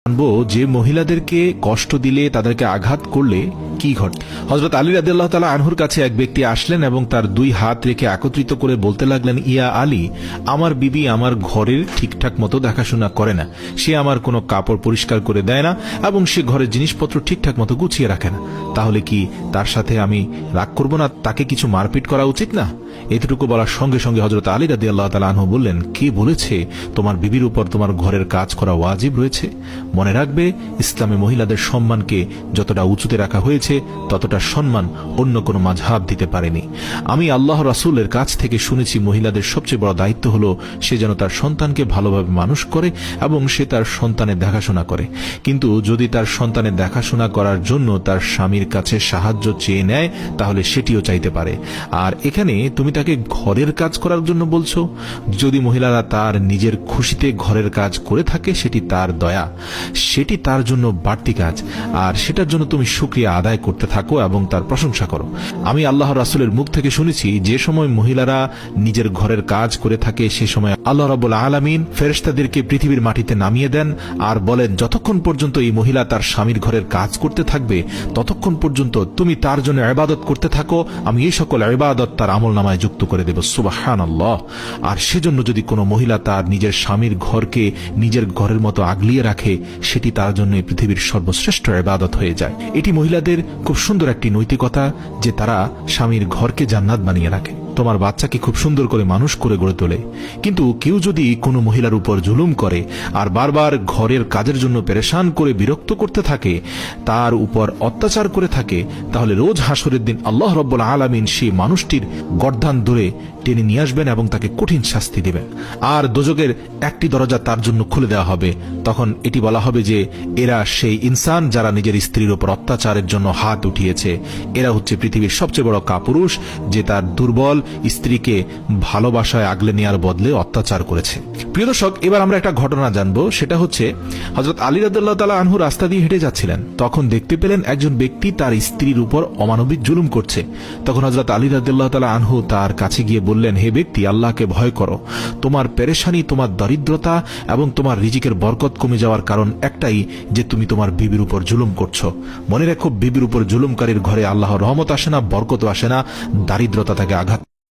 জানবো যে মহিলাদেরকে কষ্ট দিলে, তাদেরকে আঘাত করলে কি ঘটে। হযরত আলী রাদিয়াল্লাহু তাআলা আনহুর কাছে এক ব্যক্তি আসলেন এবং তার দুই হাত রেখে একত্রিত করে বলতে লাগলেন, ইয়া আলী, আমার বিবি আমার ঘরের ঠিকঠাক মতো দেখাশোনা করে না, সে আমার কোনো কাপড় পরিষ্কার করে দেয় না এবং সে ঘরের জিনিসপত্র ঠিকঠাক মতো গুছিয়ে রাখে না। তাহলে কি তার সাথে আমি রাগ করব না? তাকে কিছু মারপিট করা উচিত না? এতটুকু বলার সঙ্গে সঙ্গে হযরত আলী রাদিয়াল্লাহু তাআলা আনহু বললেন, কে বলেছে তোমার বিবির উপর তোমার ঘরের কাজ করা ওয়াজিব রয়েছে? মনে রাখবে, ইসলামে মহিলাদের সম্মানকে যতটা উঁচুতে রাখা হয়েছে ততটা সম্মান অন্য কোনো মাযহাব দিতে পারেনি। আমি আল্লাহ রাসূলের কাছ থেকে শুনেছি, মহিলাদের সবচেয়ে বড় দায়িত্ব হলো সে যেন তার সন্তানকে ভালোভাবে মানুষ করে এবং সে তার সন্তানের দেখাশোনা করে। কিন্তু যদি তার সন্তানের দেখাশোনা করার জন্য তার স্বামীর কাছে সাহায্য চেয়ে নেয়, তাহলে সেটিও চাইতে পারে। আর এখানে তুমি তাকে ঘরের কাজ করার জন্য বলছো। যদি মহিলারা তার নিজের খুশিতে ঘরের কাজ করে থাকে, সেটি তার দয়া, সেটি তার জন্য বাড়তি কাজ, আর সেটার জন্য তুমি শুকরিয়া আদায় করতে থাকো এবং তার প্রশংসা করো। আমি আল্লাহর রাসূলের মুখ থেকে শুনেছি, যে সময় মহিলারা নিজের ঘরের কাজ করে থাকে সে সময় আল্লাহ রাব্বুল আলামিন ফেরেশতাদেরকে পৃথিবীর মাটিতে নামিয়ে দেন আর বলেন, যতক্ষণ পর্যন্ত এই মহিলা তার স্বামীর ঘরের কাজ করতে থাকবে ততক্ষণ পর্যন্ত তুমি তার জন্য ইবাদত করতে থাকো, আমি এই সকল ইবাদত তার আমলনামায় যুক্ত করে দেব। সুবহানাল্লাহ। আর সেজন্য যদি কোনো মহিলা তার নিজের স্বামীর ঘরকে নিজের ঘরের মতো আগলিয়ে রাখে, সেটি তার জন্য পৃথিবীর সর্বশ্রেষ্ঠ ইবাদত হয়ে যায়। এটি মহিলাদের খুব সুন্দর একটি নৈতিকতা যে তারা স্বামীর ঘরকে জান্নাত বানিয়ে রাখে, তোমার বাচ্চাকে খুব সুন্দর করে মানুষ করে গড়ে তোলে। কিন্তু কেউ যদি কোনো মহিলার উপর জুলুম করে আর বারবার ঘরের কাজের জন্য পেরেশান করে বিরক্ত করতে থাকে, তার উপর অত্যাচার করে থাকে, তাহলে রোজ হাসরের দিন আল্লাহ রাব্বুল আলামিন সেই মানুষটির গর্দান ধরে টেনে নিয়ে আসবেন এবং তাকে কঠিন শাস্তি দিবেন। আর দোজখের একটি দরজা তার জন্য খুলে দেওয়া হবে। তখন এটি বলা হবে যে এরা সেই ইনসান যারা নিজের স্ত্রীর উপর অত্যাচারের জন্য হাত উঠিয়েছে। এরা হচ্ছে পৃথিবীর সবচেয়ে বড় কাপুরুষ, যে তার দুর্বল স্ত্রীকে ভালোবাসায় আগলে নেওয়ার বদলে অত্যাচার করেছে। প্রিয় দর্শক, এবার আমরা একটা ঘটনা জানবো। সেটা হচ্ছে, হযরত আলী রাদিয়াল্লাহু তাআলা আনহু রাস্তা দিয়ে হেঁটে যাচ্ছিলেন, তখন দেখতে পেলেন একজন ব্যক্তি তার স্ত্রীর উপর অমানবিক জুলুম করছে। তখন হযরত আলী রাদিয়াল্লাহু তাআলা আনহু তার কাছে গিয়ে বললেন, হে ব্যক্তি, আল্লাহকে ভয় করো। তোমার পেরেশানি, তোমার দরিদ্রতা এবং তোমার রিজিকের বরকত কমে যাওয়ার কারণ একটাই, যে তুমি তোমার বিবির উপর জুলুম করছো। মনে রেখো, বিবির উপর জুলুমকারীর ঘরে আল্লাহর রহমত আসে না, বরকত আসে না, দারিদ্রতা তাকে আঘাত